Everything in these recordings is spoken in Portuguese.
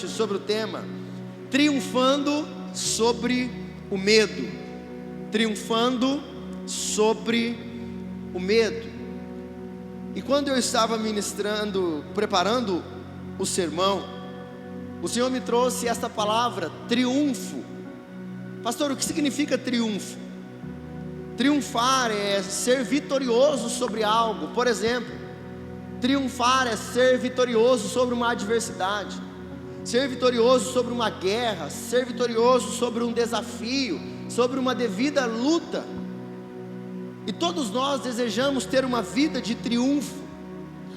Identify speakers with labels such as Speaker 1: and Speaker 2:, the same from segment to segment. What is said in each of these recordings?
Speaker 1: sobre o tema triunfando sobre o medo. Triunfando sobre o medo. E quando eu estava ministrando, preparando o sermão, o Senhor me trouxe esta palavra, triunfo. Pastor, o que significa triunfo? Triunfar é ser vitorioso sobre algo. Por exemplo, triunfar é ser vitorioso sobre uma adversidade, ser vitorioso sobre uma guerra, ser vitorioso sobre um desafio, sobre uma devida luta. E todos nós desejamos ter uma vida de triunfo.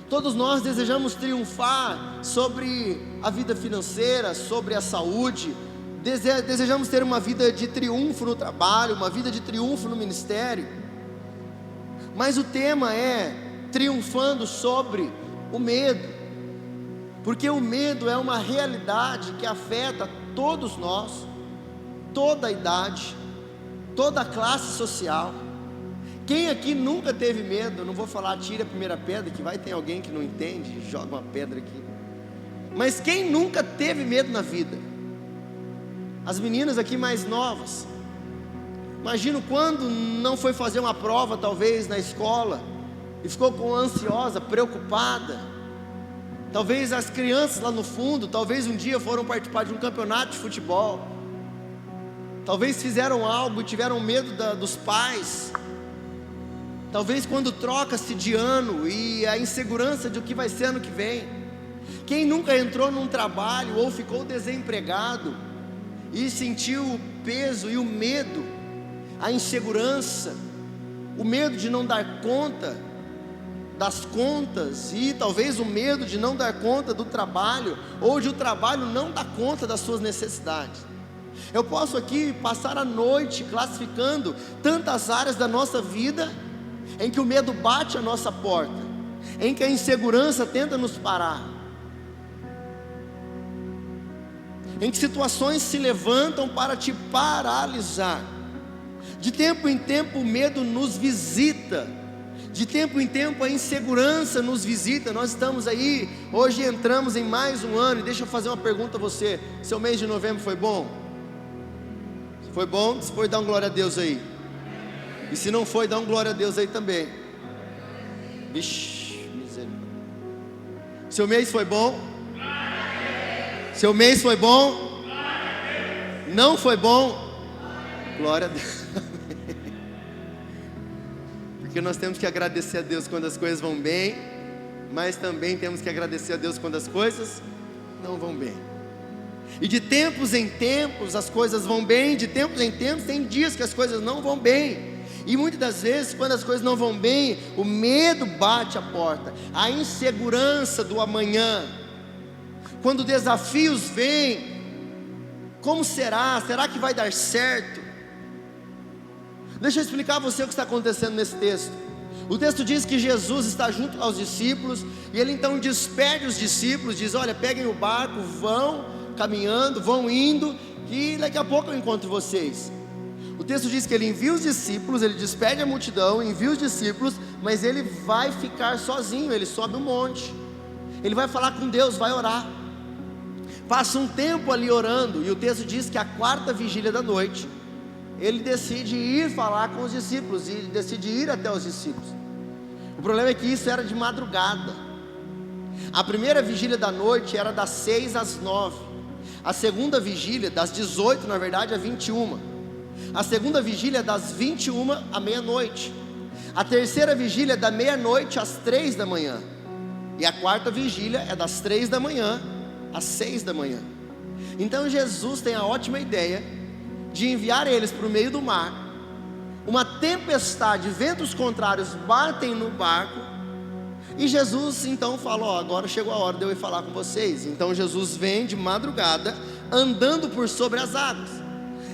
Speaker 1: Todos nós desejamos triunfar sobre a vida financeira, sobre a saúde. Desejamos ter uma vida de triunfo no trabalho, uma vida de triunfo no ministério. Mas o tema é triunfando sobre o medo. Porque o medo é uma realidade que afeta todos nós, toda a idade, toda a classe social. Quem aqui nunca teve medo? Não vou falar tire a primeira pedra, que vai ter alguém que não entende, joga uma pedra aqui. Mas quem nunca teve medo na vida? As meninas aqui mais novas, imagino quando não foi fazer uma prova talvez na escola e ficou ansiosa, preocupada. Talvez as crianças lá no fundo, talvez um dia foram participar de um campeonato de futebol, talvez fizeram algo e tiveram medo dos pais. Talvez quando troca-se de ano e a insegurança de o que vai ser ano que vem. Quem nunca entrou num trabalho ou ficou desempregado e sentiu o peso e o medo, a insegurança, o medo de não dar conta das contas e talvez o medo de não dar conta do trabalho, ou de o trabalho não dar conta das suas necessidades. Eu posso aqui passar a noite classificando tantas áreas da nossa vida em que o medo bate a nossa porta, em que a insegurança tenta nos parar, em que situações se levantam para te paralisar. De tempo em tempo o medo nos visita, de tempo em tempo a insegurança nos visita. Nós estamos aí, hoje entramos em mais um ano, e deixa eu fazer uma pergunta a você: seu mês de novembro foi bom? Foi bom? Se foi, dá um glória a Deus aí. E se não foi, dá um glória a Deus aí também. Vixe, misericórdia. Seu mês foi bom? Seu mês foi bom? Não foi bom? Glória a Deus. Porque nós temos que agradecer a Deus quando as coisas vão bem, mas também temos que agradecer a Deus quando as coisas não vão bem. E de tempos em tempos as coisas vão bem, de tempos em tempos tem dias que as coisas não vão bem. E muitas das vezes, quando as coisas não vão bem, o medo bate a porta, a insegurança do amanhã. Quando desafios vêm, como será? Será que vai dar certo? Deixa eu explicar a você o que está acontecendo nesse texto. O texto diz que Jesus está junto aos discípulos, e ele então despede os discípulos, diz: olha, peguem o barco, vão caminhando, vão indo, e daqui a pouco eu encontro vocês. O texto diz que ele envia os discípulos, ele despede a multidão, envia os discípulos, mas ele vai ficar sozinho, ele sobe um monte, ele vai falar com Deus, vai orar. Passa um tempo ali orando, e o texto diz que a quarta vigília da noite, ele decide ir falar com os discípulos, e decide ir até os discípulos. O problema é que isso era de madrugada. A primeira vigília da noite era das 6 às 9, a segunda vigília das 18, na verdade, a 21. A segunda vigília é das 21 à meia-noite. A terceira vigília é da meia-noite às 3 da manhã. E a quarta vigília é das 3 da manhã às 6 da manhã. Então Jesus tem a ótima ideia de enviar eles para o meio do mar. Uma tempestade, ventos contrários batem no barco, e Jesus então fala: ó, agora chegou a hora de eu ir falar com vocês. Então Jesus vem de madrugada, andando por sobre as águas.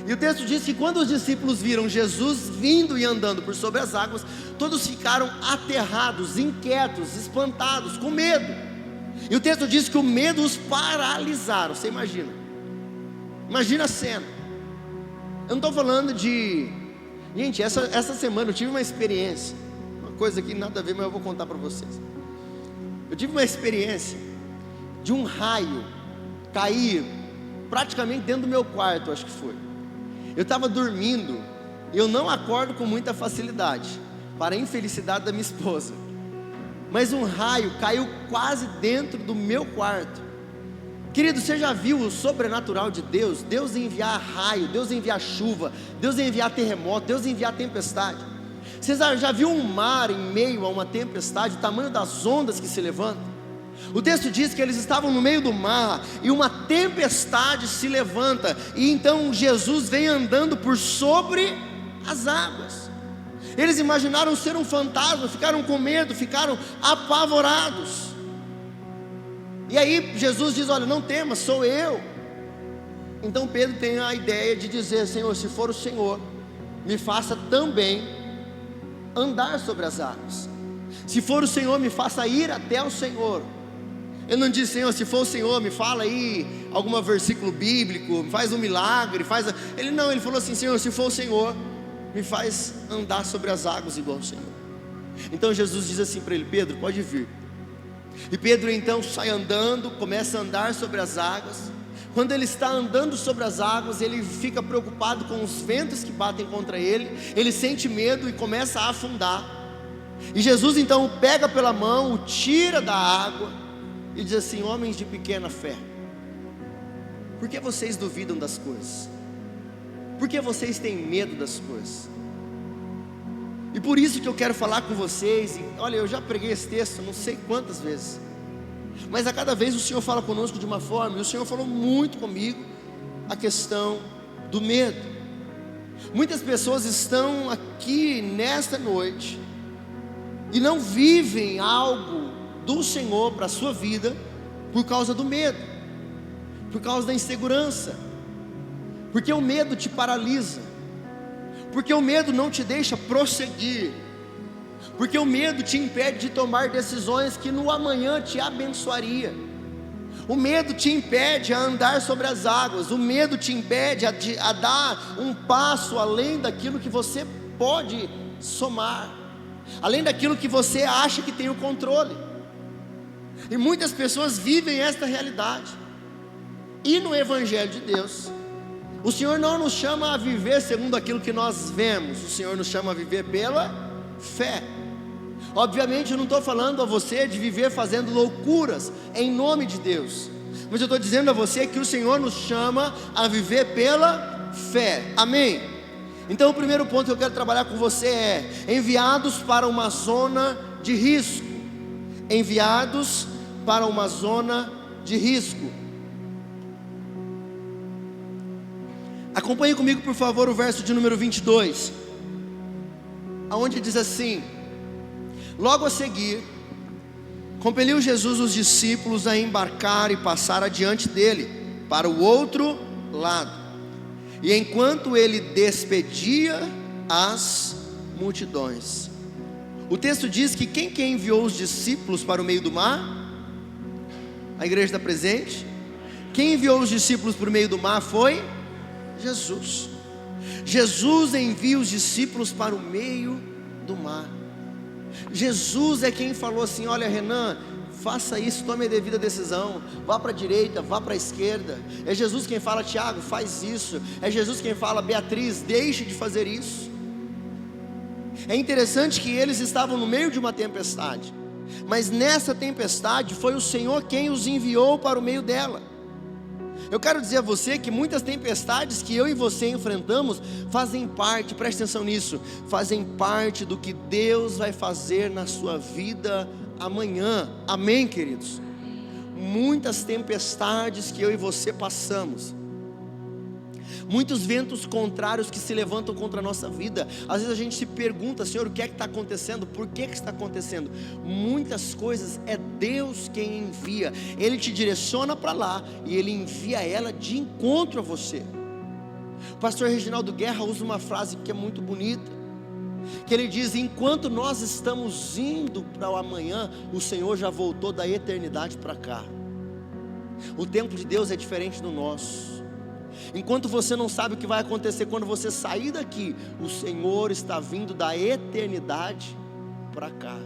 Speaker 1: E o texto diz que quando os discípulos viram Jesus vindo e andando por sobre as águas, todos ficaram aterrados, inquietos, espantados, com medo. E o texto diz que o medo os paralisaram. Você imagina? Imagina a cena. Eu não estou falando de... Gente, essa semana eu tive uma experiência, uma coisa que nada a ver, mas eu vou contar para vocês. Eu tive uma experiência de um raio cair praticamente dentro do meu quarto, acho que foi. Eu estava dormindo, eu não acordo com muita facilidade, para a infelicidade da minha esposa. Mas um raio caiu quase dentro do meu quarto. Querido, você já viu o sobrenatural de Deus? Deus enviar raio, Deus enviar chuva, Deus enviar terremoto, Deus enviar tempestade. Você já viu um mar em meio a uma tempestade, o tamanho das ondas que se levantam? O texto diz que eles estavam no meio do mar e uma tempestade se levanta, e então Jesus vem andando por sobre as águas. Eles imaginaram ser um fantasma, ficaram com medo, ficaram apavorados. E aí Jesus diz: olha, não tema, sou eu. Então Pedro tem a ideia de dizer: Senhor, se for o Senhor, me faça também andar sobre as águas. Se for o Senhor, me faça ir até o Senhor. Ele não diz: Senhor, se for o Senhor, me fala aí algum versículo bíblico, faz um milagre, Ele não, ele falou assim: Senhor, se for o Senhor, me faz andar sobre as águas igual o Senhor. Então Jesus diz assim para ele: Pedro, pode vir. E Pedro então sai andando, começa a andar sobre as águas. Quando ele está andando sobre as águas, ele fica preocupado com os ventos que batem contra ele. Ele sente medo e começa a afundar. E Jesus então o pega pela mão, o tira da água e diz assim: homens de pequena fé, por que vocês duvidam das coisas? Por que vocês têm medo das coisas? E por isso que eu quero falar com vocês. E olha, eu já preguei esse texto não sei quantas vezes, mas a cada vez o Senhor fala conosco de uma forma. E o Senhor falou muito comigo a questão do medo. Muitas pessoas estão aqui nesta noite e não vivem algo do Senhor para a sua vida por causa do medo, por causa da insegurança, porque o medo te paralisa, porque o medo não te deixa prosseguir, porque o medo te impede de tomar decisões que no amanhã te abençoaria. O medo te impede a andar sobre as águas, o medo te impede a dar um passo além daquilo que você pode somar, além daquilo que você acha que tem o controle. E muitas pessoas vivem esta realidade. E no Evangelho de Deus, o Senhor não nos chama a viver segundo aquilo que nós vemos, o Senhor nos chama a viver pela fé. Obviamente eu não estou falando a você de viver fazendo loucuras em nome de Deus, mas eu estou dizendo a você que o Senhor nos chama a viver pela fé, amém? Então o primeiro ponto que eu quero trabalhar com você é: enviados para uma zona de risco. Enviados para uma zona de risco. Acompanhe comigo por favor o verso de número 22, aonde diz assim: logo a seguir, compeliu Jesus os discípulos a embarcar e passar adiante dele, para o outro lado. E enquanto ele despedia as multidões, o texto diz que quem enviou os discípulos para o meio do mar? A igreja está presente? Quem enviou os discípulos para o meio do mar foi Jesus. Jesus envia os discípulos para o meio do mar. Jesus é quem falou assim: olha, Renan, faça isso, tome a devida decisão, vá para a direita, vá para a esquerda. É Jesus quem fala: Tiago, faz isso. É Jesus quem fala: Beatriz, deixe de fazer isso. É interessante que eles estavam no meio de uma tempestade, mas nessa tempestade foi o Senhor quem os enviou para o meio dela. Eu quero dizer a você que muitas tempestades que eu e você enfrentamos fazem parte, preste atenção nisso, fazem parte do que Deus vai fazer na sua vida amanhã, amém, queridos? Muitas tempestades que eu e você passamos, muitos ventos contrários que se levantam contra a nossa vida. Às vezes a gente se pergunta: Senhor, o que é que está acontecendo? Por que está acontecendo? Muitas coisas é Deus quem envia. Ele te direciona para lá e Ele envia ela de encontro a você. O pastor Reginaldo Guerra usa uma frase que é muito bonita, que ele diz: enquanto nós estamos indo para o amanhã, o Senhor já voltou da eternidade para cá. O tempo de Deus é diferente do nosso. Enquanto você não sabe o que vai acontecer quando você sair daqui, o Senhor está vindo da eternidade para cá.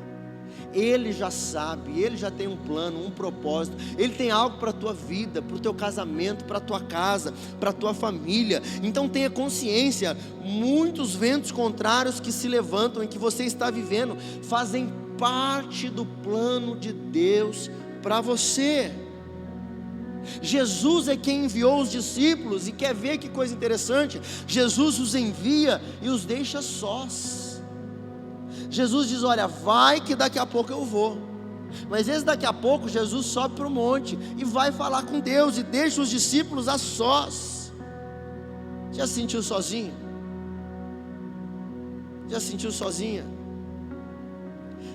Speaker 1: Ele já sabe, Ele já tem um plano, um propósito. Ele tem algo para a tua vida, para o teu casamento, para a tua casa, para a tua família. Então tenha consciência, muitos ventos contrários que se levantam e que você está vivendo, fazem parte do plano de Deus para você. Jesus é quem enviou os discípulos, e quer ver que coisa interessante? Jesus os envia e os deixa sós. Jesus diz: olha, vai que daqui a pouco eu vou. Mas esse daqui a pouco, Jesus sobe para o monte e vai falar com Deus, e deixa os discípulos a sós. Já se sentiu sozinho? Já se sentiu sozinha?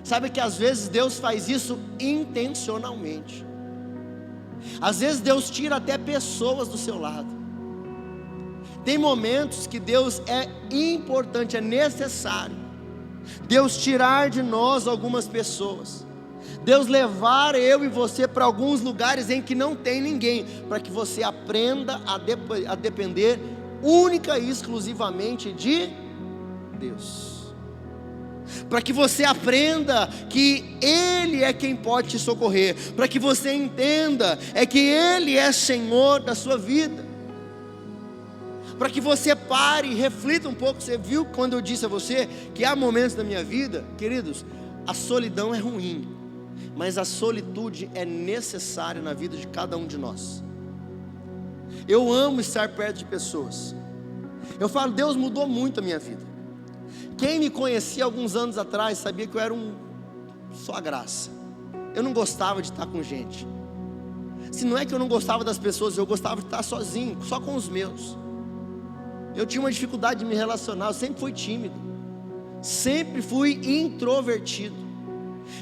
Speaker 1: Sabe que às vezes Deus faz isso intencionalmente. Às vezes Deus tira até pessoas do seu lado. Tem momentos que Deus é importante, é necessário Deus tirar de nós algumas pessoas, Deus levar eu e você para alguns lugares em que não tem ninguém, para que você aprenda a depender única e exclusivamente de Deus, para que você aprenda que Ele é quem pode te socorrer, para que você entenda que Ele é Senhor da sua vida, para que você pare e reflita um pouco. Você viu quando eu disse a você que há momentos da minha vida, queridos, a solidão é ruim, mas a solitude é necessária na vida de cada um de nós. Eu amo estar perto de pessoas. Eu falo, Deus mudou muito a minha vida. Quem me conhecia alguns anos atrás sabia que eu era só a graça. Eu não gostava de estar com gente. Se não é que eu não gostava das pessoas, eu gostava de estar sozinho, só com os meus. Eu tinha uma dificuldade de me relacionar, eu sempre fui tímido, sempre fui introvertido.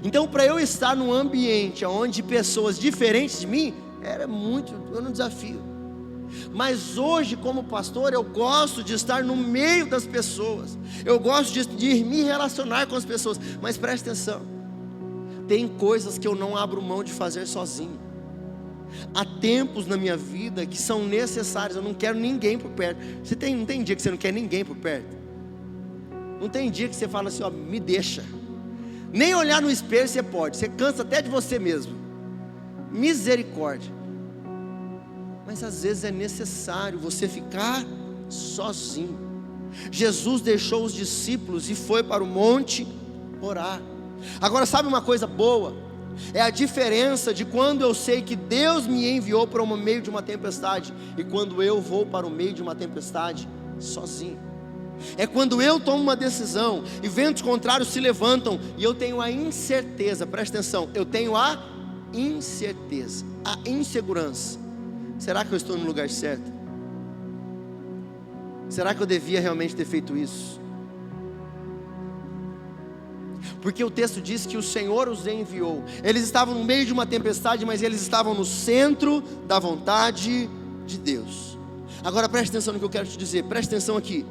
Speaker 1: Então, para eu estar num ambiente onde pessoas diferentes de mim, era um desafio. Mas hoje, como pastor, eu gosto de estar no meio das pessoas, eu gosto de me relacionar com as pessoas. Mas preste atenção, tem coisas que eu não abro mão de fazer sozinho. Há tempos na minha vida que são necessários. Eu não quero ninguém por perto. Não tem dia que você não quer ninguém por perto. Não tem dia que você fala assim, ó, me deixa. Nem olhar no espelho você pode. Você cansa até de você mesmo. Misericórdia. Mas às vezes é necessário você ficar sozinho. Jesus deixou os discípulos e foi para o monte orar. Agora, sabe uma coisa boa? É a diferença de quando eu sei que Deus me enviou para o meio de uma tempestade e quando eu vou para o meio de uma tempestade sozinho. É quando eu tomo uma decisão e ventos contrários se levantam e eu tenho a incerteza. Presta atenção, eu tenho a incerteza, a insegurança. Será que eu estou no lugar certo? Será que eu devia realmente ter feito isso? Porque o texto diz que o Senhor os enviou. Eles estavam no meio de uma tempestade, mas eles estavam no centro da vontade de Deus. Agora preste atenção no que eu quero te dizer, preste atenção aqui.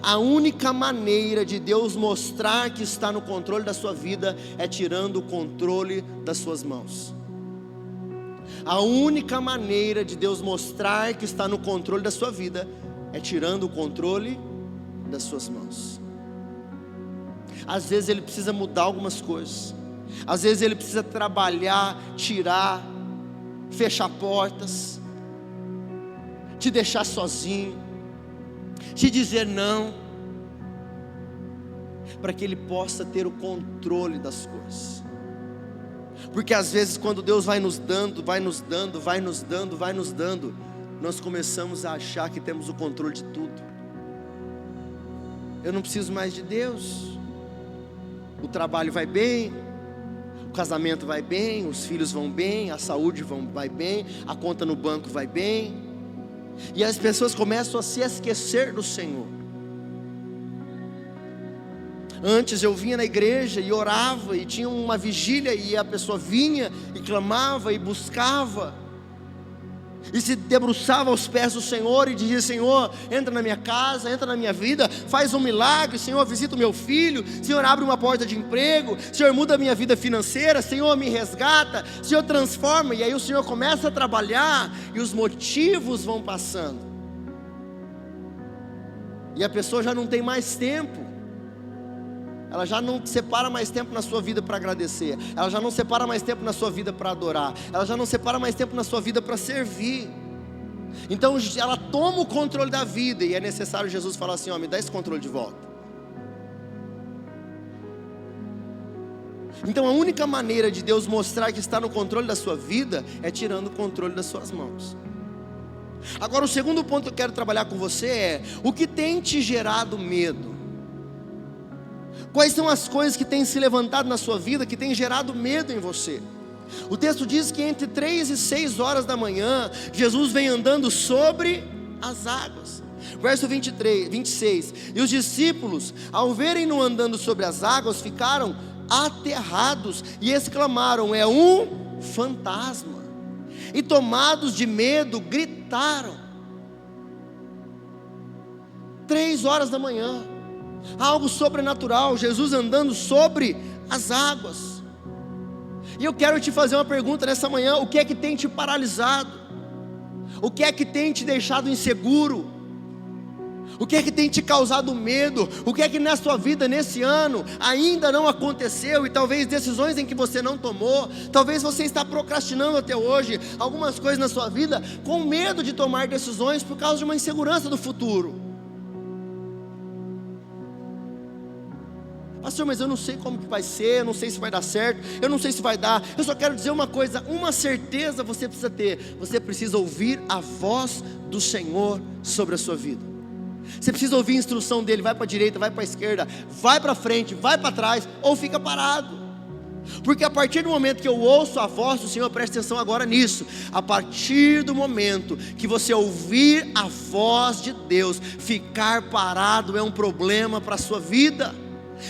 Speaker 1: A única maneira de Deus mostrar que está no controle da sua vida é tirando o controle das suas mãos. A única maneira de Deus mostrar que está no controle da sua vida é tirando o controle das suas mãos. Às vezes Ele precisa mudar algumas coisas. Às vezes Ele precisa trabalhar, tirar, fechar portas, te deixar sozinho, te dizer não, para que Ele possa ter o controle das coisas. Porque às vezes quando Deus vai nos dando, nós começamos a achar que temos o controle de tudo. Eu não preciso mais de Deus. O trabalho vai bem, o casamento vai bem, os filhos vão bem, a saúde vai bem, a conta no banco vai bem. E as pessoas começam a se esquecer do Senhor. Antes eu vinha na igreja e orava, e tinha uma vigília, e a pessoa vinha e clamava e buscava, e se debruçava aos pés do Senhor e dizia: Senhor, entra na minha casa, entra na minha vida, faz um milagre, Senhor, visita o meu filho, Senhor, abre uma porta de emprego, Senhor, muda a minha vida financeira, Senhor, me resgata, Senhor, transforma. E aí o Senhor começa a trabalhar, e os motivos vão passando, e a pessoa já não tem mais tempo. ela já não separa mais tempo na sua vida para agradecer, ela já não separa mais tempo na sua vida para adorar, ela já não separa mais tempo na sua vida para servir. Então ela toma o controle da vida, e é necessário Jesus falar assim: ó, me dá esse controle de volta. Então a única maneira de Deus mostrar que está no controle da sua vida é tirando o controle das suas mãos. Agora, o segundo ponto que eu quero trabalhar com você é: o que tem te gerado medo? Quais são as coisas que têm se levantado na sua vida, que têm gerado medo em você? O texto diz que entre 3 e 6 horas da manhã, Jesus vem andando sobre as águas. Verso 26, e os discípulos, ao verem-no andando sobre as águas, ficaram aterrados e exclamaram: é um fantasma. E tomados de medo, gritaram. 3 horas da manhã, algo sobrenatural, Jesus andando sobre as águas. E eu quero te fazer uma pergunta nessa manhã: o que é que tem te paralisado? O que é que tem te deixado inseguro? O que é que tem te causado medo? O que é que na sua vida nesse ano ainda não aconteceu? E talvez decisões em que você não tomou, talvez você está procrastinando até hoje algumas coisas na sua vida, com medo de tomar decisões por causa de uma insegurança do futuro. Pastor, mas eu não sei como que vai ser, eu não sei se vai dar certo, eu não sei se vai dar. Eu só quero dizer uma coisa, uma certeza você precisa ter: você precisa ouvir a voz do Senhor sobre a sua vida. Você precisa ouvir a instrução dele: vai para a direita, vai para a esquerda, vai para frente, vai para trás, ou fica parado. Porque a partir do momento que eu ouço a voz do Senhor, preste atenção agora nisso, a partir do momento que você ouvir a voz de Deus, ficar parado é um problema para a sua vida.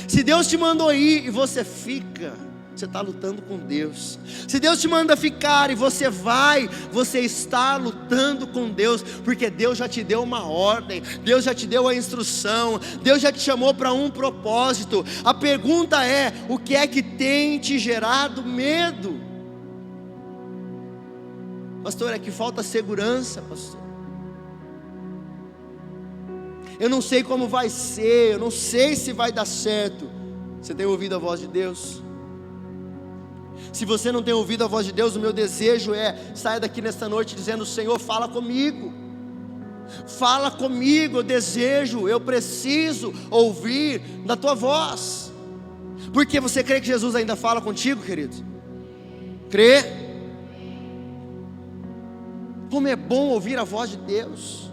Speaker 1: Se Deus te mandou ir e você fica, você está lutando com Deus. Se Deus te manda ficar e você vai, você está lutando com Deus, porque Deus já te deu uma ordem, Deus já te deu a instrução, Deus já te chamou para um propósito. A pergunta é: o que é que tem te gerado medo? Pastor, é que falta segurança, pastor. Eu não sei como vai ser, eu não sei se vai dar certo. Você tem ouvido a voz de Deus? Se você não tem ouvido a voz de Deus, o meu desejo é: saia daqui nesta noite dizendo: Senhor, fala comigo. Fala comigo, eu desejo, eu preciso ouvir da tua voz. Porque você crê que Jesus ainda fala contigo, querido? Crê? Como é bom ouvir a voz de Deus.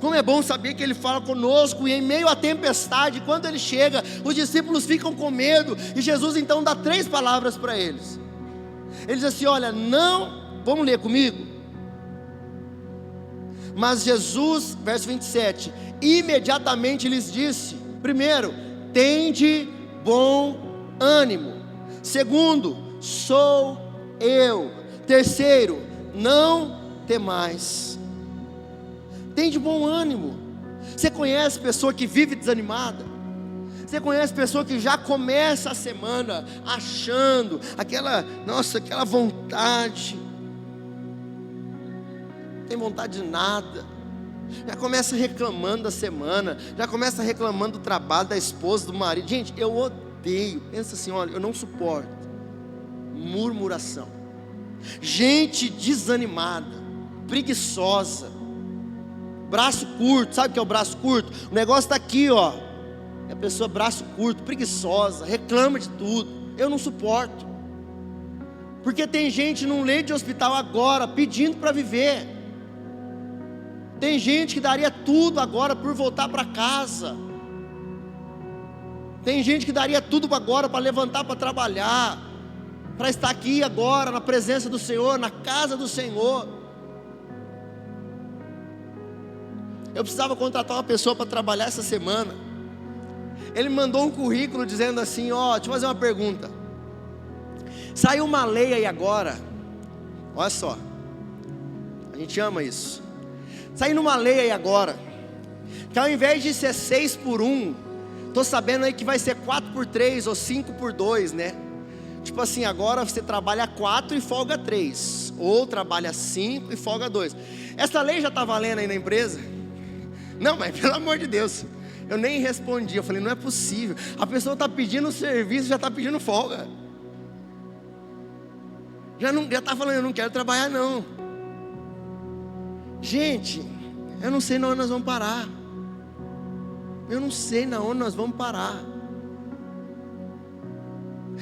Speaker 1: Como é bom saber que Ele fala conosco, e em meio à tempestade, quando Ele chega, os discípulos ficam com medo, e Jesus então dá 3 palavras para eles. Ele diz assim: olha, não, vamos ler comigo? Mas Jesus, verso 27, imediatamente lhes disse: primeiro, tende bom ânimo. Segundo, sou eu. Terceiro, não temais. Tem de bom ânimo. Você conhece pessoa que vive desanimada? Você conhece pessoa que já começa a semana achando aquela vontade, não tem vontade de nada, já começa reclamando da semana, já começa reclamando do trabalho, da esposa, do marido. Gente, eu odeio, pensa assim, olha, eu não suporto murmuração, gente desanimada, preguiçosa, braço curto. Sabe o que é o braço curto? O negócio está aqui, ó. É a pessoa braço curto, preguiçosa, reclama de tudo. Eu não suporto. Porque tem gente num leito de hospital agora pedindo para viver. Tem gente que daria tudo agora por voltar para casa. Tem gente que daria tudo agora para levantar para trabalhar, para estar aqui agora na presença do Senhor, na casa do Senhor. Eu precisava contratar uma pessoa para trabalhar essa semana. Ele me mandou um currículo dizendo assim: ó, deixa eu fazer uma pergunta. Saiu uma lei aí agora, olha só, a gente ama isso. Saiu uma lei aí agora, que ao invés de ser 6x1, estou sabendo aí que vai ser 4x3 ou 5x2, né? Tipo assim, agora você trabalha 4 e folga 3, ou trabalha 5 e folga 2. Essa lei já está valendo aí na empresa? Não, mas pelo amor de Deus, Eu nem respondi, eu falei, não é possível. A pessoa está pedindo serviço, já está pedindo folga. Já está falando, eu não quero trabalhar não. Gente, eu não sei na onde nós vamos parar. Eu não sei na onde nós vamos parar.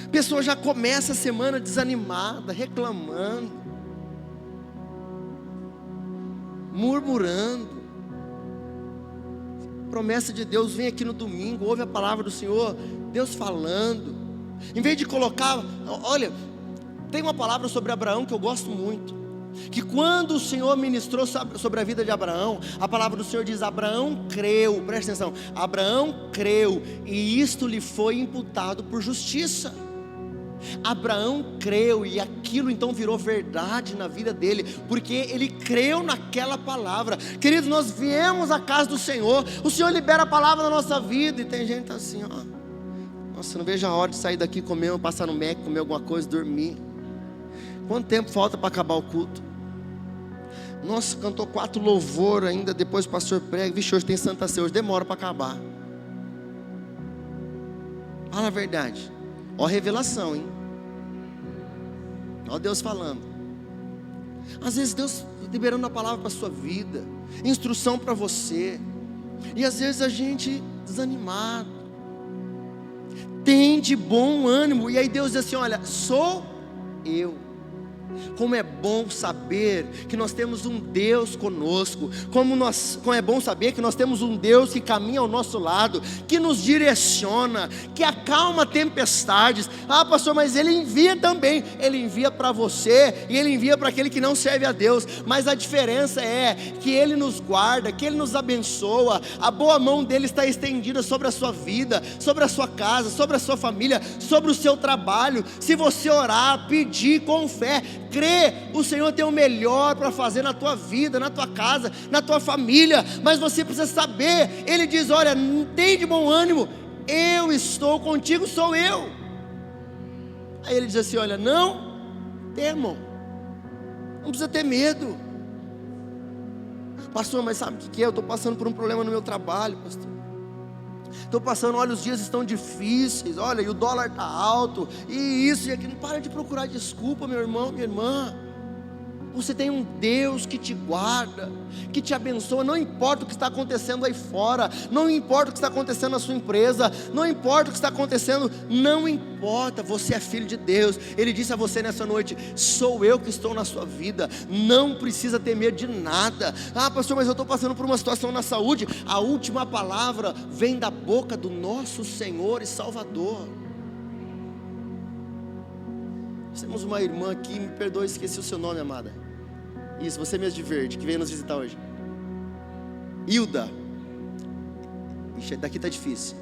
Speaker 1: A pessoa já começa a semana desanimada, reclamando, murmurando. Promessa de Deus, vem aqui no domingo, ouve a palavra do Senhor, Deus falando. Em vez de colocar, olha, tem uma palavra sobre Abraão que eu gosto muito. Que quando o Senhor ministrou sobre a vida de Abraão, a palavra do Senhor diz, Abraão creu, presta atenção, Abraão creu, e isto lhe foi imputado por justiça. Abraão creu, e aquilo então virou verdade na vida dele, porque ele creu naquela palavra. Queridos, nós viemos à casa do Senhor, o Senhor libera a palavra na nossa vida, e tem gente assim, ó, nossa, não vejo a hora de sair daqui, comer, passar no Mac, comer alguma coisa, dormir. Quanto tempo falta para acabar o culto? Nossa, cantou 4 louvor ainda, depois o pastor prega, vixe, hoje tem Santa Ceia, hoje demora para acabar. Fala a verdade. Ó a revelação, hein? Ó Deus falando. Às vezes Deus liberando a palavra para a sua vida, instrução para você, e às vezes a gente desanimado. Tem de bom ânimo, e aí Deus diz assim, olha, sou eu. Como é bom saber que nós temos um Deus conosco. Como é bom saber que nós temos um Deus que caminha ao nosso lado, que nos direciona, que acalma tempestades. Ah, pastor, mas Ele envia também. Ele envia para você e Ele envia para aquele que não serve a Deus. Mas a diferença é que Ele nos guarda, que Ele nos abençoa. A boa mão dEle está estendida sobre a sua vida, sobre a sua casa, sobre a sua família, sobre o seu trabalho. Se você orar, pedir com fé, crê, o Senhor tem o melhor para fazer na tua vida, na tua casa, na tua família. Mas você precisa saber, Ele diz, olha, tem de bom ânimo, eu estou contigo, sou eu. Aí Ele diz assim, olha, não temam, não precisa ter medo. Pastor, mas sabe o que é? Eu estou passando por um problema no meu trabalho, pastor. Estou passando, olha, os dias estão difíceis, olha, e o dólar está alto, e isso e aquilo. Para de procurar desculpa, meu irmão, minha irmã. Você tem um Deus que te guarda, que te abençoa. Não importa o que está acontecendo aí fora, não importa o que está acontecendo na sua empresa, não importa o que está acontecendo, não importa, você é filho de Deus. Ele disse a você nessa noite, sou eu que estou na sua vida, não precisa ter medo de nada. Ah, pastor, mas eu estou passando por uma situação na saúde. A última palavra vem da boca do nosso Senhor e Salvador. Nós temos uma irmã aqui, me perdoe, esqueci o seu nome, amada. Isso, você mesmo de verde, que veio nos visitar hoje. Hilda. Ixi, daqui tá difícil.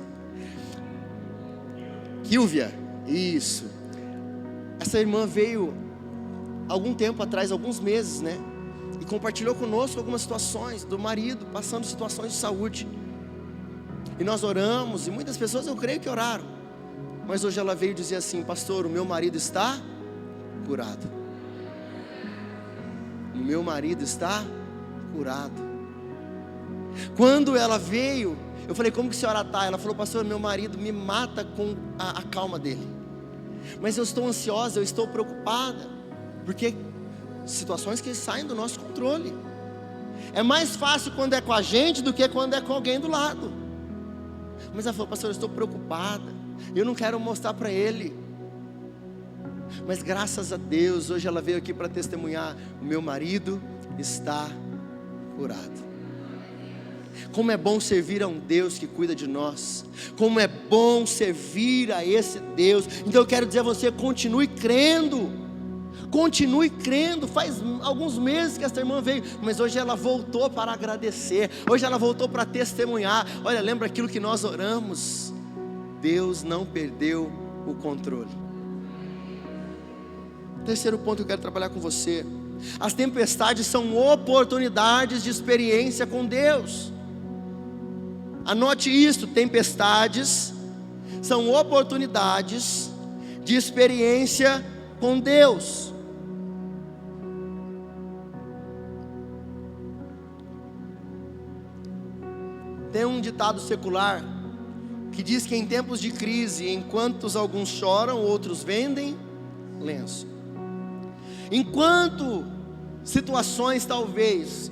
Speaker 1: Kilvia. Isso. Essa irmã veio algum tempo atrás, alguns meses, né? E compartilhou conosco algumas situações do marido, passando situações de saúde. E nós oramos, e muitas pessoas eu creio que oraram. Mas hoje ela veio dizer assim, pastor, o meu marido está curado. O meu marido está curado. Quando ela veio, eu falei, como que a senhora está? Ela falou, pastor, meu marido me mata com a calma dele. Mas eu estou ansiosa, eu estou preocupada, porque situações que saem do nosso controle. É mais fácil quando é com a gente do que quando é com alguém do lado. Mas ela falou, pastor, eu estou preocupada, eu não quero mostrar para ele. Mas graças a Deus, hoje ela veio aqui para testemunhar, o meu marido está curado. Como é bom servir a um Deus que cuida de nós. Como é bom servir a esse Deus. Então eu quero dizer a você, continue crendo. Continue crendo. Faz alguns meses que essa irmã veio, mas hoje ela voltou para agradecer. Hoje ela voltou para testemunhar. Olha, lembra aquilo que nós oramos? Deus não perdeu o controle. Terceiro ponto que eu quero trabalhar com você. As tempestades são oportunidades de experiência com Deus. Anote isso, tempestades são oportunidades de experiência com Deus. Tem um ditado secular que diz que em tempos de crise, enquanto alguns choram, outros vendem lenço. Enquanto situações talvez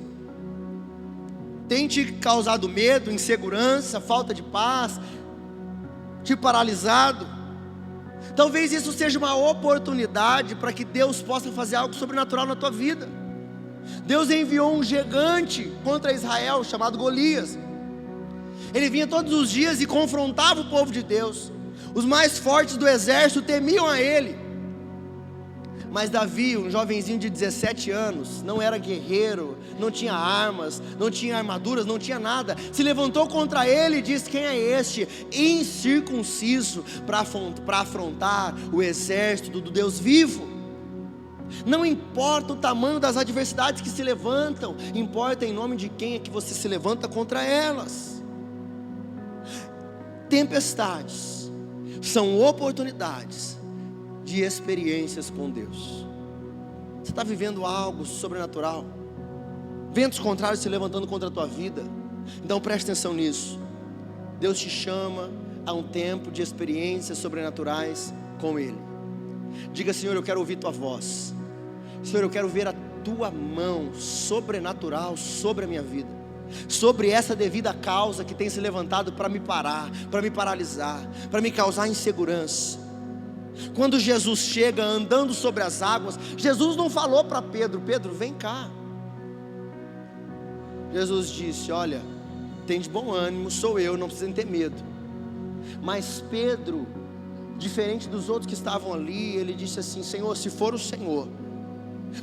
Speaker 1: tenham te causado medo, insegurança, falta de paz, te paralisado, talvez isso seja uma oportunidade para que Deus possa fazer algo sobrenatural na tua vida. Deus enviou um gigante contra Israel chamado Golias. Ele vinha todos os dias e confrontava o povo de Deus. Os mais fortes do exército temiam a ele. Mas Davi, um jovenzinho de 17 anos, não era guerreiro, não tinha armas, não tinha armaduras, não tinha nada. Se levantou contra ele e disse: quem é este incircunciso para afrontar o exército do Deus vivo? Não importa o tamanho das adversidades que se levantam, importa em nome de quem é que você se levanta contra elas. Tempestades são oportunidades de experiências com Deus. Você está vivendo algo sobrenatural, ventos contrários se levantando contra a tua vida, então preste atenção nisso. Deus te chama a um tempo de experiências sobrenaturais com Ele. Diga: Senhor, eu quero ouvir tua voz. Senhor, eu quero ver a tua mão sobrenatural sobre a minha vida, sobre essa devida causa que tem se levantado para me parar, para me paralisar, para me causar insegurança. Quando Jesus chega andando sobre as águas, Jesus não falou para Pedro: Pedro, vem cá. Jesus disse: olha, tem de bom ânimo, sou eu, não precisa ter medo. Mas Pedro, diferente dos outros que estavam ali, ele disse assim: Senhor, se for o Senhor,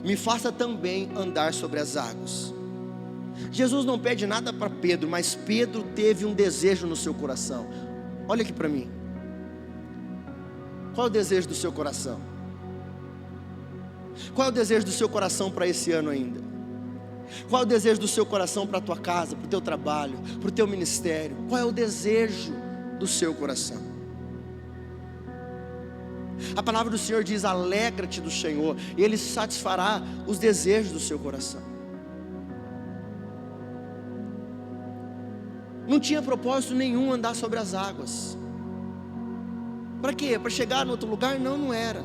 Speaker 1: me faça também andar sobre as águas. Jesus não pede nada para Pedro, mas Pedro teve um desejo no seu coração. Olha aqui para mim. Qual é o desejo do seu coração? Qual é o desejo do seu coração para esse ano ainda? Qual é o desejo do seu coração para a tua casa, para o teu trabalho, para o teu ministério? Qual é o desejo do seu coração? A palavra do Senhor diz: alegra-te do Senhor, e Ele satisfará os desejos do seu coração. Não tinha propósito nenhum andar sobre as águas. Para quê? Para chegar em outro lugar? Não, não era.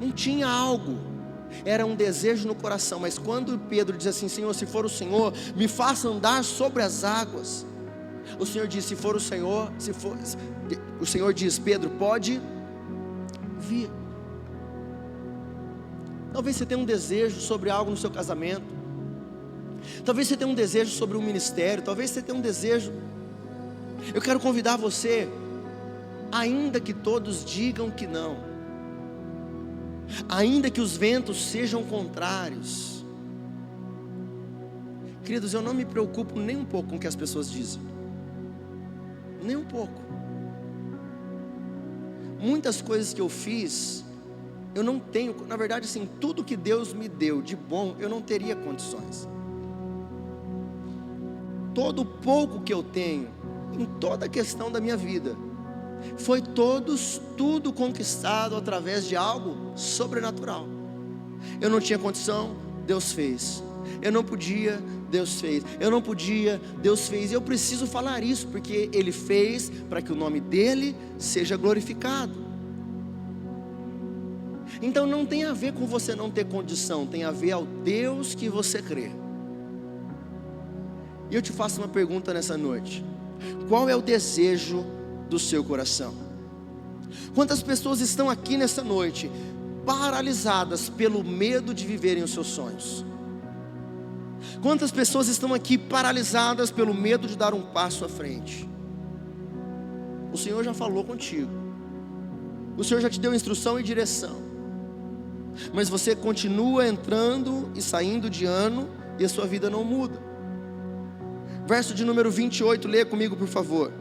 Speaker 1: Não tinha algo. Era um desejo no coração. Mas quando Pedro diz assim: Senhor, se for o Senhor, me faça andar sobre as águas. O Senhor diz: se for o Senhor, o Senhor diz: Pedro, pode vir. Talvez você tenha um desejo sobre algo no seu casamento. Talvez você tenha um desejo sobre um ministério. Talvez você tenha um desejo. Eu quero convidar você, ainda que todos digam que não, ainda que os ventos sejam contrários, queridos, eu não me preocupo nem um pouco com o que as pessoas dizem, nem um pouco. Muitas coisas que eu fiz, eu não tenho, na verdade assim, tudo que Deus me deu de bom, eu não teria condições. Todo o pouco que eu tenho, em toda a questão da minha vida, foi tudo conquistado através de algo sobrenatural. Eu não tinha condição, Deus fez. Eu não podia, Deus fez. Eu não podia, Deus fez. E eu preciso falar isso, porque Ele fez para que o nome dEle seja glorificado. Então não tem a ver com você não ter condição, tem a ver ao Deus que você crê. E eu te faço uma pergunta nessa noite: qual é o desejo do seu coração? Quantas pessoas estão aqui nessa noite paralisadas pelo medo de viverem os seus sonhos? Quantas pessoas estão aqui paralisadas pelo medo de dar um passo à frente? O Senhor já falou contigo, o Senhor já te deu instrução e direção, mas você continua entrando e saindo de ano e a sua vida não muda. Verso de número 28, leia comigo por favor.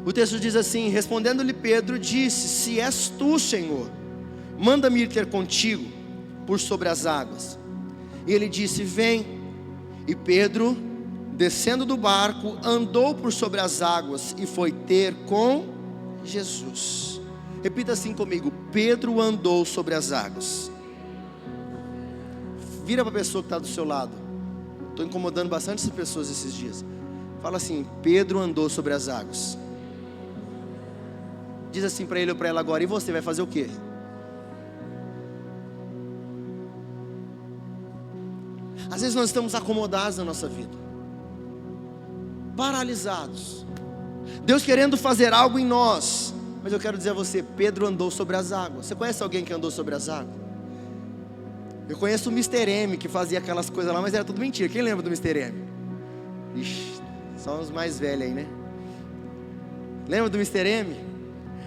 Speaker 1: O texto diz assim: respondendo-lhe Pedro, disse: se és tu, Senhor, manda-me ir ter contigo por sobre as águas. E ele disse: vem. E Pedro, descendo do barco, andou por sobre as águas e foi ter com Jesus. Repita assim comigo: Pedro andou sobre as águas. Vira para a pessoa que está do seu lado. Estou incomodando bastante essas pessoas esses dias. Fala assim: Pedro andou sobre as águas. Diz assim para ele ou para ela agora: e você vai fazer o quê? Às vezes nós estamos acomodados na nossa vida, paralisados. Deus querendo fazer algo em nós. Mas eu quero dizer a você: Pedro andou sobre as águas. Você conhece alguém que andou sobre as águas? Eu conheço o Mr. M, que fazia aquelas coisas lá, mas era tudo mentira. Quem lembra do Mr. M? Ixi, só os mais velhos aí, né? Lembra do Mr. M?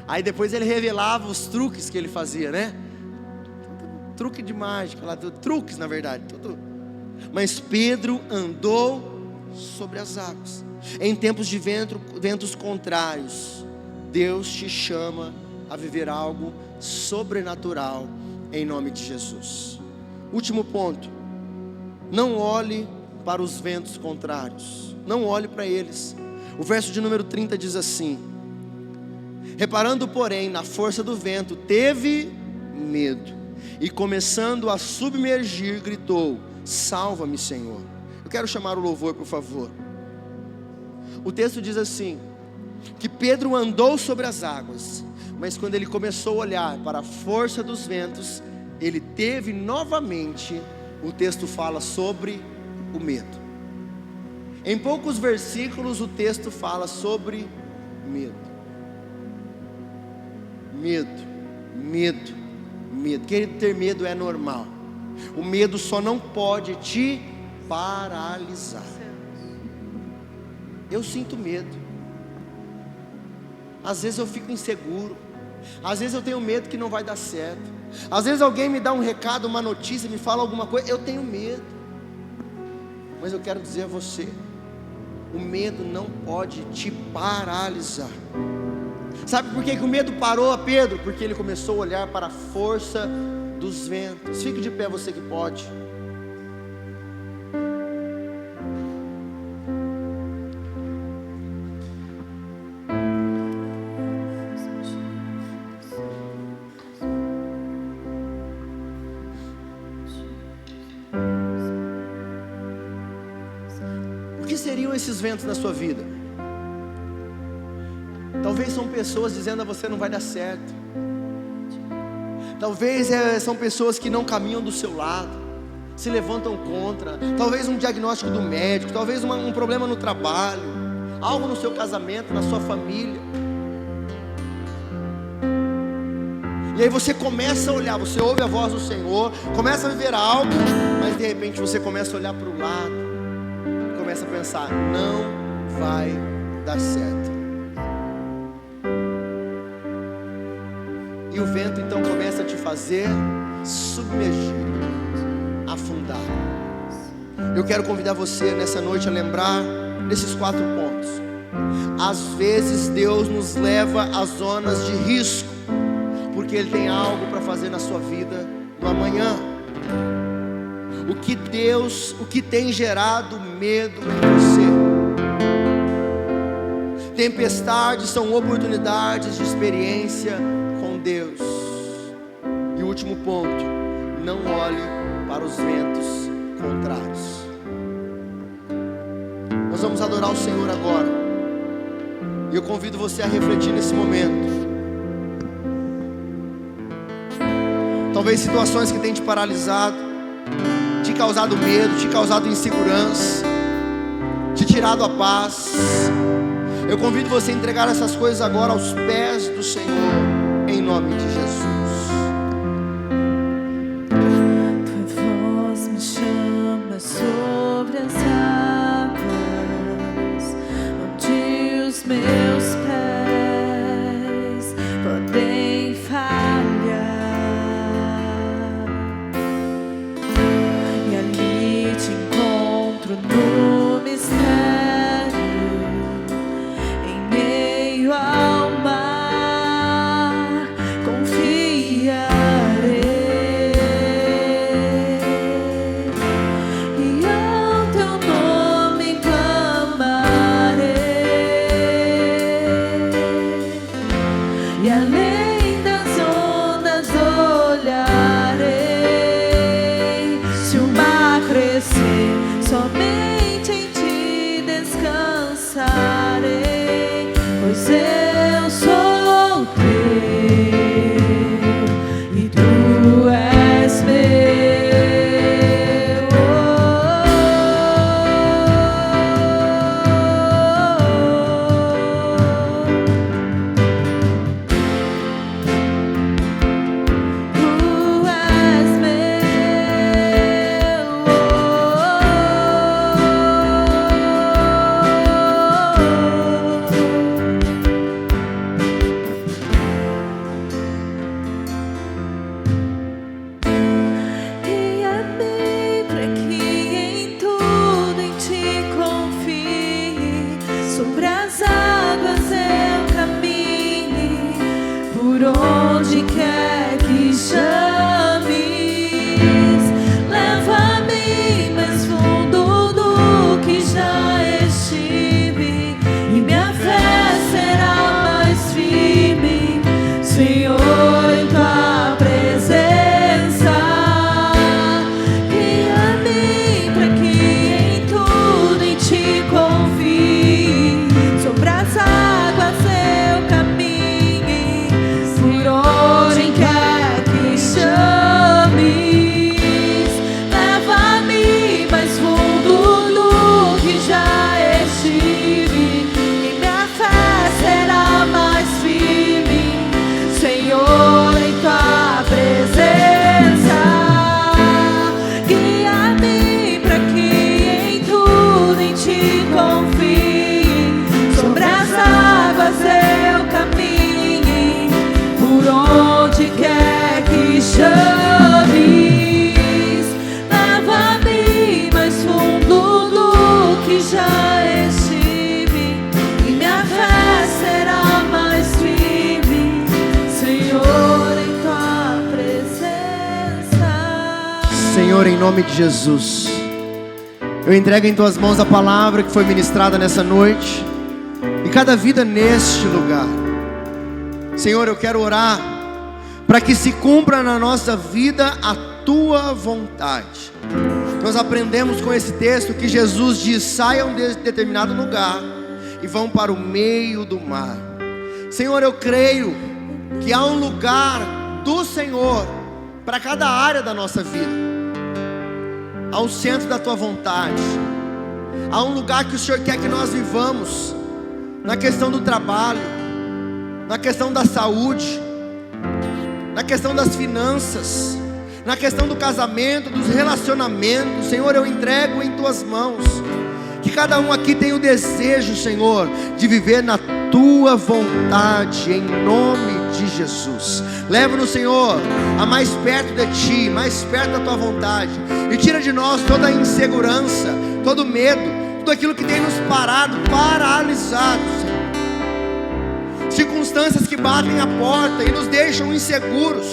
Speaker 1: Aí depois ele revelava os truques que ele fazia, né? Truque de mágica lá, truques na verdade, tudo. Mas Pedro andou sobre as águas. Em tempos de ventos contrários, Deus te chama a viver algo sobrenatural em nome de Jesus. Último ponto: não olhe para os ventos contrários, não olhe para eles. O verso de número 30 diz assim: reparando porém na força do vento, teve medo, e começando a submergir, gritou: salva-me, Senhor. Eu quero chamar o louvor, por favor. O texto diz assim, que Pedro andou sobre as águas, mas quando ele começou a olhar para a força dos ventos, ele teve novamente, o texto fala sobre o medo. Em poucos versículos o texto fala sobre medo. Medo. Querido, ter medo é normal. O medo só não pode te paralisar. Eu sinto medo. Às vezes eu fico inseguro. Às vezes eu tenho medo que não vai dar certo. Às vezes alguém me dá um recado, uma notícia, me fala alguma coisa, eu tenho medo. Mas eu quero dizer a você: o medo não pode te paralisar. Sabe por que o medo parou a Pedro? Porque ele começou a olhar para a força dos ventos. Fique de pé, você que pode. O que seriam esses ventos na sua vida? Talvez são pessoas dizendo a você: não vai dar certo. Talvez são pessoas que não caminham do seu lado, se levantam contra. Talvez um diagnóstico do médico, talvez um problema no trabalho, algo no seu casamento, na sua família. E aí você começa a olhar, você ouve a voz do Senhor, começa a viver algo, mas de repente você começa a olhar para o lado, começa a pensar: não vai dar certo. E o vento então começa a te fazer submergir, afundar. Eu quero convidar você nessa noite a lembrar desses 4 pontos. Às vezes Deus nos leva às zonas de risco, porque Ele tem algo para fazer na sua vida no amanhã. O que tem gerado medo em você? Tempestades são oportunidades de experiência com Deus. E o último ponto: não olhe para os ventos contrários. Nós vamos adorar o Senhor agora, e eu convido você a refletir nesse momento. Talvez situações que têm te paralisado, te causado medo, te causado insegurança, te tirado a paz. Eu convido você a entregar essas coisas agora aos pés do Senhor, em nome de Jesus.
Speaker 2: Tua voz me chama sobre as águas, onde os meus pés podem falhar, e ali te encontro no mistério, em meio ao mar, confiarei, e ao teu nome clamarei. somente em ti descansarei, pois eu sou teu e tu és meu. Sobre as águas eu caminhe, por onde quer que chames, leva-me mais fundo do que já estive, e minha fé será mais firme, Senhor, em tua presença. Guia-me para que em tudo em ti confie. Sobre as águas eu caminhe, por onde quer que chames, leva-me mais fundo do que já estive, e minha fé será mais firme, Senhor, em tua presença. Guia-me para que em tudo em ti confie. Sobre as águas eu caminhe, por onde quer que chames, leva-me mais fundo do que já estive, e minha fé será mais firme, Senhor, em tua presença.
Speaker 1: Senhor, em nome de Jesus, eu entrego em tuas mãos a palavra que foi ministrada nessa noite e cada vida neste lugar. Senhor, eu quero orar para que se cumpra na nossa vida a tua vontade. Nós aprendemos com esse texto que Jesus diz: saiam de determinado lugar e vão para o meio do mar. Senhor, eu creio que há um lugar do Senhor para cada área da nossa vida. Há um centro da tua vontade, há um lugar que o Senhor quer que nós vivamos, na questão do trabalho, na questão da saúde, na questão das finanças, na questão do casamento, dos relacionamentos. Senhor, eu entrego em tuas mãos, que cada um aqui tenha o desejo, Senhor, de viver na tua vontade, em nome de Jesus. Leva-nos, Senhor, a mais perto de ti, mais perto da tua vontade, e tira de nós toda a insegurança, todo o medo, tudo aquilo que tem nos paralisados, Senhor. Circunstâncias que batem a porta e nos deixam inseguros.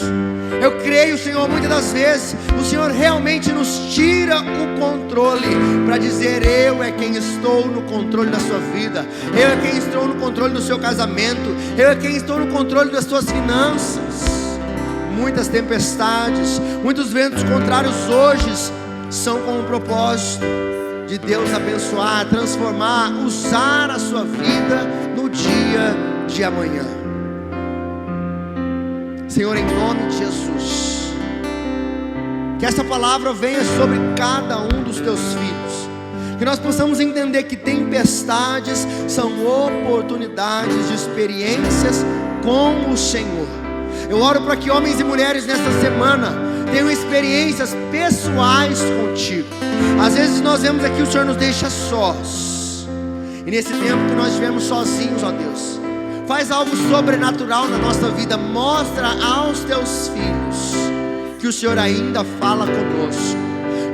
Speaker 1: Eu creio, Senhor, muitas das vezes o Senhor realmente nos tira o controle para dizer: eu é quem estou no controle da sua vida, eu é quem estou no controle do seu casamento, eu é quem estou no controle das suas finanças. Muitas tempestades, muitos ventos contrários hoje são com o propósito de Deus abençoar, transformar, usar a sua vida no dia de amanhã. Senhor, em nome de Jesus, que essa palavra venha sobre cada um dos teus filhos, que nós possamos entender que tempestades são oportunidades de experiências com o Senhor. Eu oro para que homens e mulheres nesta semana tenham experiências pessoais contigo. Às vezes nós vemos aqui, o Senhor nos deixa sós, e nesse tempo que nós estivemos sozinhos, ó Deus, faz algo sobrenatural na nossa vida. Mostra aos teus filhos que o Senhor ainda fala conosco,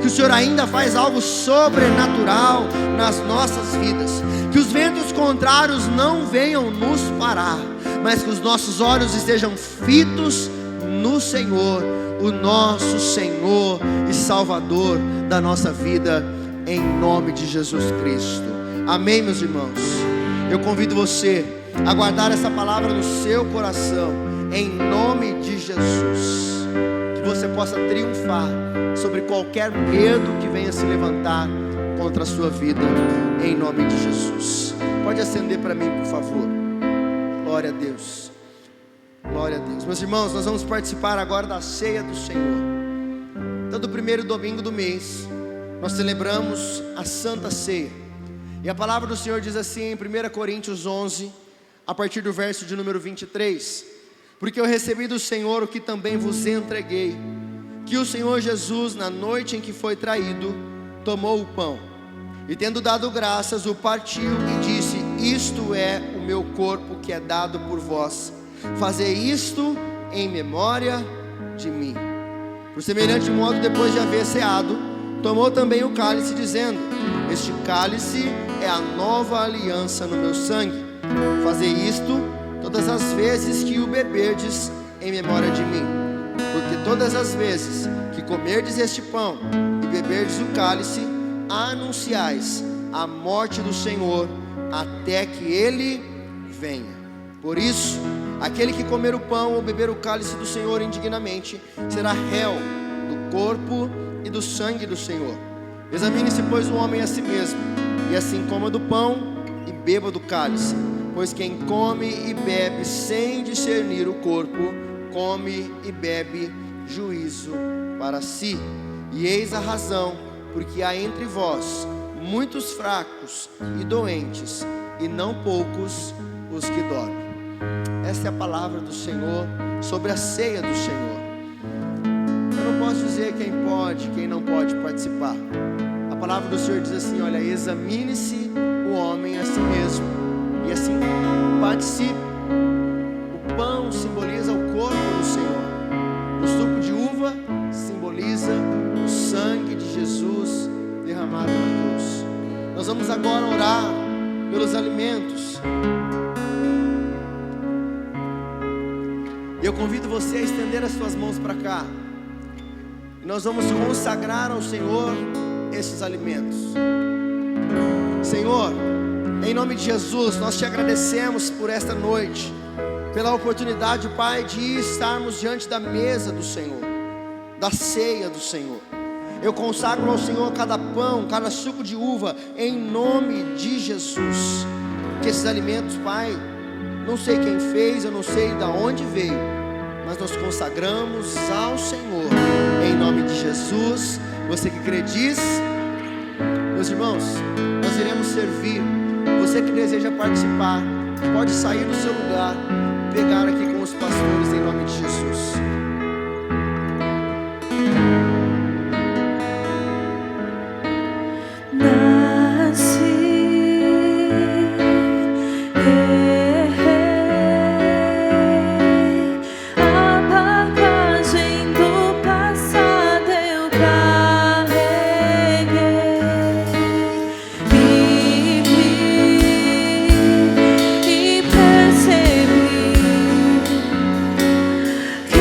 Speaker 1: que o Senhor ainda faz algo sobrenatural nas nossas vidas, que os ventos contrários não venham nos parar, mas que os nossos olhos estejam fitos no Senhor, o nosso Senhor e Salvador da nossa vida, em nome de Jesus Cristo. Amém, meus irmãos? Eu convido você a guardar essa palavra no seu coração, em nome de Jesus, que você possa triunfar sobre qualquer medo que venha se levantar contra a sua vida, em nome de Jesus. Pode acender para mim, por favor. Glória a Deus. Glória a Deus. Meus irmãos, nós vamos participar agora da ceia do Senhor. Todo primeiro domingo do mês, nós celebramos a Santa Ceia. E a palavra do Senhor diz assim em 1 Coríntios 11, a partir do verso de número 23: porque eu recebi do Senhor o que também vos entreguei, que o Senhor Jesus, na noite em que foi traído, tomou o pão, e tendo dado graças, o partiu e disse: isto é o meu corpo que é dado por vós, fazei isto em memória de mim. Por semelhante modo, depois de haver ceado, tomou também o cálice, dizendo: este cálice é a nova aliança no meu sangue, fazei isto todas as vezes que o beberdes em memória de mim. Porque todas as vezes que comerdes este pão e beberdes o cálice, anunciais a morte do Senhor até que Ele venha. Por isso, aquele que comer o pão ou beber o cálice do Senhor indignamente, será réu do corpo e do sangue do Senhor. Examine-se, pois, o homem a si mesmo, e assim coma do pão e beba do cálice. Pois quem come e bebe sem discernir o corpo, come e bebe juízo para si. E eis a razão, porque há entre vós muitos fracos e doentes, e não poucos os que dormem. Esta é a palavra do Senhor sobre a ceia do Senhor. Eu não posso dizer quem pode, quem não pode participar. A palavra do Senhor diz assim: olha, examine-se o homem a si mesmo, e assim participe. O pão simboliza o corpo do Senhor, o suco de uva simboliza o sangue de Jesus derramado na cruz. Nós vamos agora orar pelos alimentos. E eu convido você a estender as suas mãos para cá. E nós vamos consagrar ao Senhor esses alimentos. Senhor, em nome de Jesus, nós te agradecemos por esta noite, pela oportunidade, Pai, de estarmos diante da mesa do Senhor, da ceia do Senhor. Eu consagro ao Senhor cada pão, cada suco de uva, em nome de Jesus. Que esses alimentos, Pai, não sei quem fez, eu não sei de onde veio, mas nós consagramos ao Senhor, em nome de Jesus. Você que crê diz: meus irmãos, nós iremos servir. Você que deseja participar, pode sair do seu lugar, pegar aqui com os pastores, em nome de Jesus.
Speaker 2: Que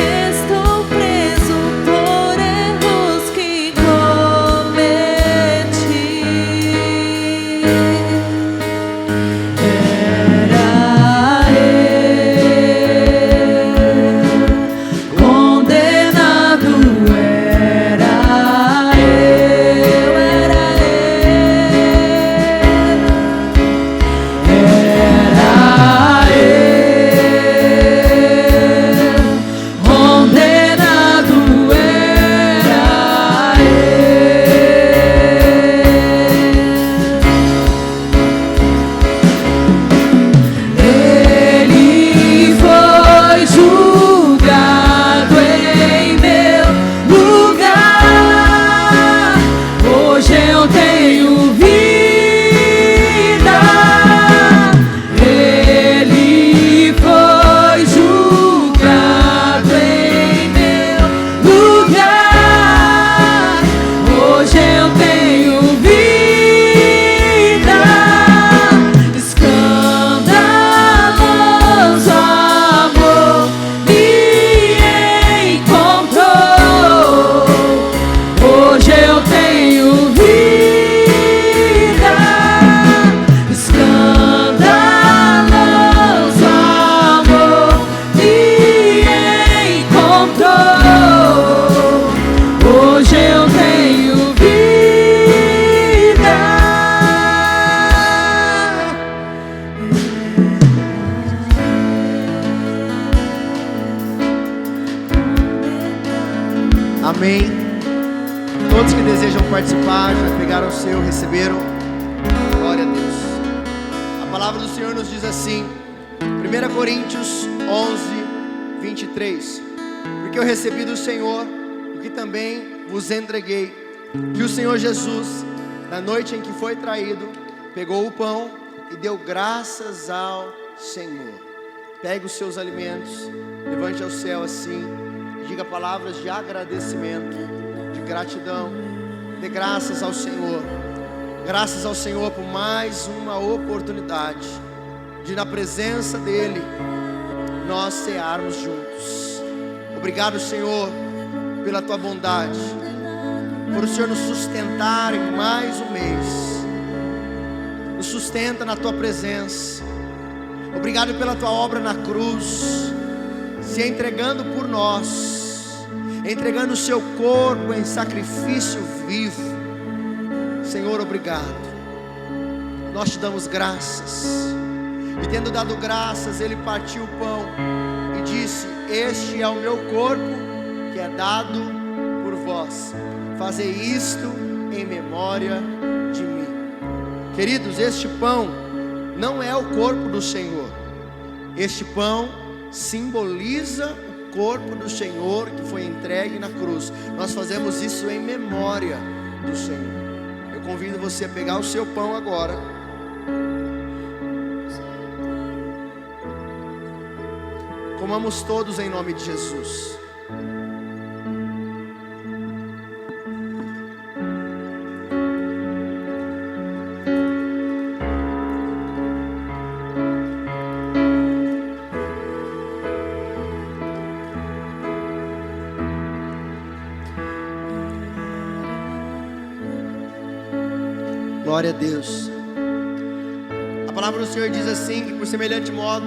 Speaker 1: Todos que desejam participar já pegaram o seu, receberam. Glória a Deus. A palavra do Senhor nos diz assim, 1 Coríntios 11, 23. Porque eu recebi do Senhor o que também vos entreguei, que o Senhor Jesus, na noite em que foi traído, pegou o pão e deu graças ao Senhor. Pegue os seus alimentos, levante ao céu assim, diga palavras de agradecimento, de gratidão. Dê graças ao Senhor. Graças ao Senhor por mais uma oportunidade de, na presença dEle, nós cearmos juntos. Obrigado, Senhor, pela Tua bondade, por o Senhor nos sustentar em mais um mês. Nos sustenta na Tua presença. Obrigado pela Tua obra na cruz, se entregando por nós, entregando o Seu corpo em sacrifício vivo. Senhor, obrigado. Nós Te damos graças. E tendo dado graças, Ele partiu o pão e disse: este é o meu corpo que é dado por vós. Fazei isto em memória de mim. Queridos, este pão não é o corpo do Senhor. Este pão simboliza o corpo do Senhor que foi entregue na cruz. Nós fazemos isso em memória do Senhor. Eu convido você a pegar o seu pão agora. Comamos todos em nome de Jesus. Glória a Deus. A palavra do Senhor diz assim, que por semelhante modo,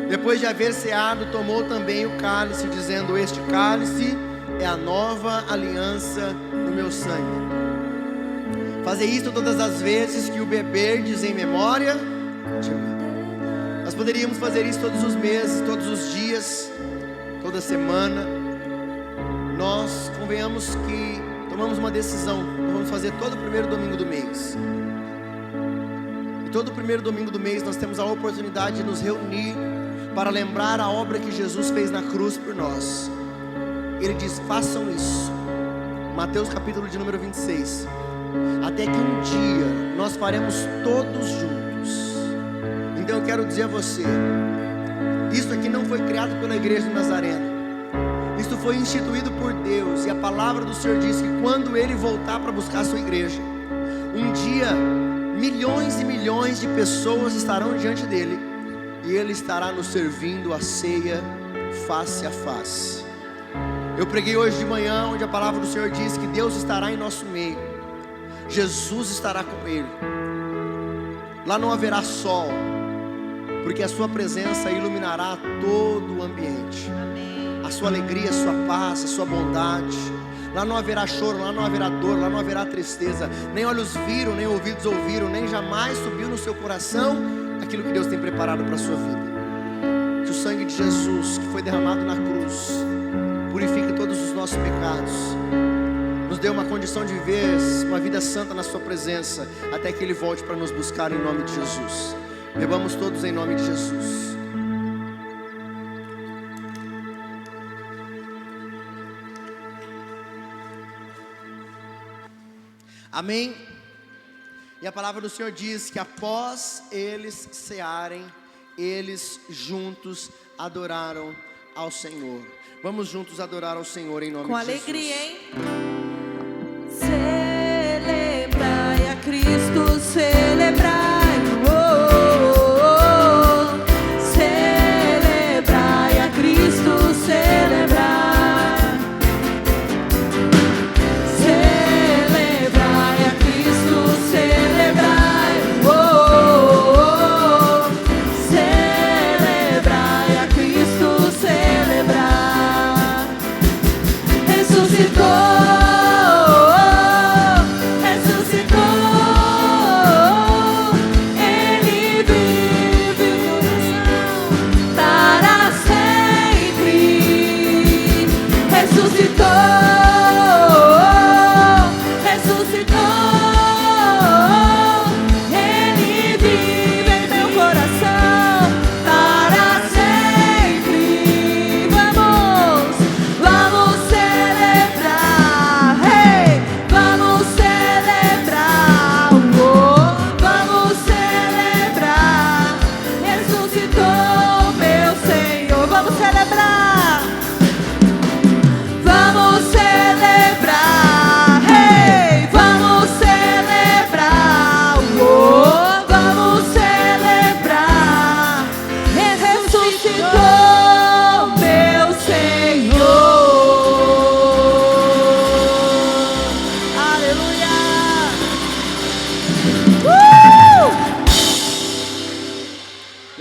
Speaker 1: depois de haver ceado, tomou também o cálice, dizendo: este cálice é a nova aliança no meu sangue. Fazei isto todas as vezes que o beberdes em memória de mim. Nós poderíamos fazer isso todos os meses, todos os dias, toda semana. Nós convenhamos que tomamos uma decisão. Nós vamos fazer todo o primeiro domingo do mês. E todo o primeiro domingo do mês nós temos a oportunidade de nos reunir para lembrar a obra que Jesus fez na cruz por nós. Ele diz: façam isso. Mateus capítulo de número 26. Até que um dia nós faremos todos juntos. Então eu quero dizer a você, isso aqui não foi criado pela igreja de Nazareno. Isso foi instituído por Deus. E a palavra do Senhor diz que quando Ele voltar para buscar a sua igreja, um dia milhões e milhões de pessoas estarão diante dEle, e Ele estará nos servindo a ceia face a face. Eu preguei hoje de manhã, onde a palavra do Senhor diz que Deus estará em nosso meio. Jesus estará com Ele. Lá não haverá sol, porque a sua presença iluminará todo o ambiente. A sua alegria, a sua paz, a sua bondade. Lá não haverá choro, lá não haverá dor, lá não haverá tristeza. Nem olhos viram, nem ouvidos ouviram, nem jamais subiu no seu coração aquilo que Deus tem preparado para a sua vida. Que o sangue de Jesus, que foi derramado na cruz, purifique todos os nossos pecados, nos dê uma condição de viver uma vida santa na sua presença, até que Ele volte para nos buscar em nome de Jesus. Bebamos todos em nome de Jesus. Amém? E a palavra do Senhor diz que após eles cearem, eles juntos adoraram ao Senhor. Vamos juntos adorar ao Senhor em nome de Jesus.
Speaker 2: Com alegria, hein? Celebrai a Cristo, celebrai, oh, oh, oh. Celebrai a Cristo, celebrai. Ressuscitou.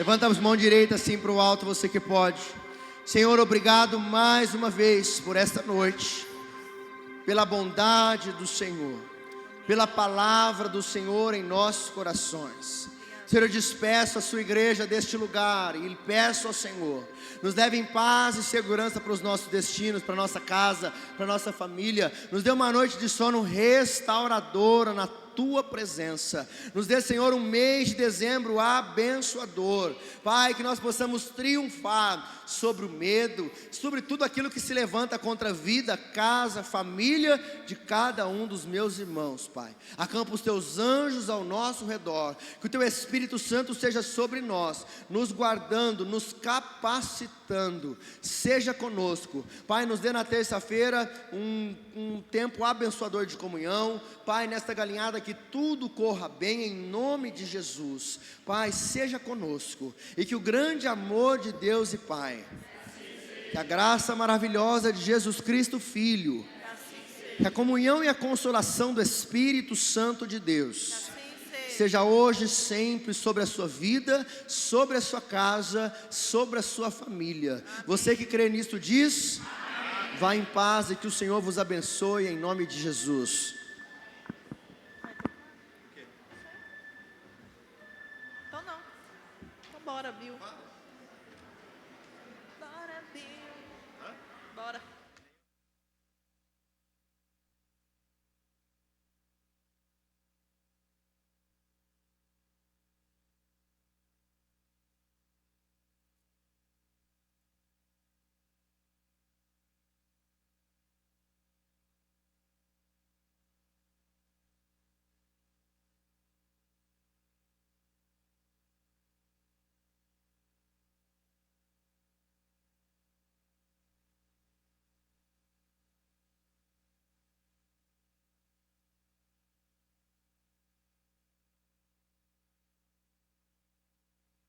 Speaker 1: Levanta as mãos direitas assim para o alto, você que pode. Senhor, obrigado mais uma vez por esta noite, pela bondade do Senhor, pela palavra do Senhor em nossos corações. Senhor, eu despeço a sua igreja deste lugar e peço ao Senhor, nos leve em paz e segurança para os nossos destinos, para a nossa casa, para a nossa família. Nos dê uma noite de sono restauradora na tua presença. Nos dê, Senhor, um mês de dezembro abençoador. Pai, que nós possamos triunfar sobre o medo, sobre tudo aquilo que se levanta contra a vida, casa, família de cada um dos meus irmãos, Pai. Acampa os teus anjos ao nosso redor, que o teu Espírito Santo seja sobre nós, nos guardando, nos capacitando. Seja conosco, Pai. Nos dê na terça-feira um tempo abençoador de comunhão, Pai. Nesta galinhada que tudo corra bem em nome de Jesus, Pai. Seja conosco e que o grande amor de Deus e Pai, que a graça maravilhosa de Jesus Cristo Filho, que a comunhão e a consolação do Espírito Santo de Deus seja hoje e sempre sobre a sua vida, sobre a sua casa, sobre a sua família. Você que crê nisso diz: vá em paz e que o Senhor vos abençoe em nome de Jesus.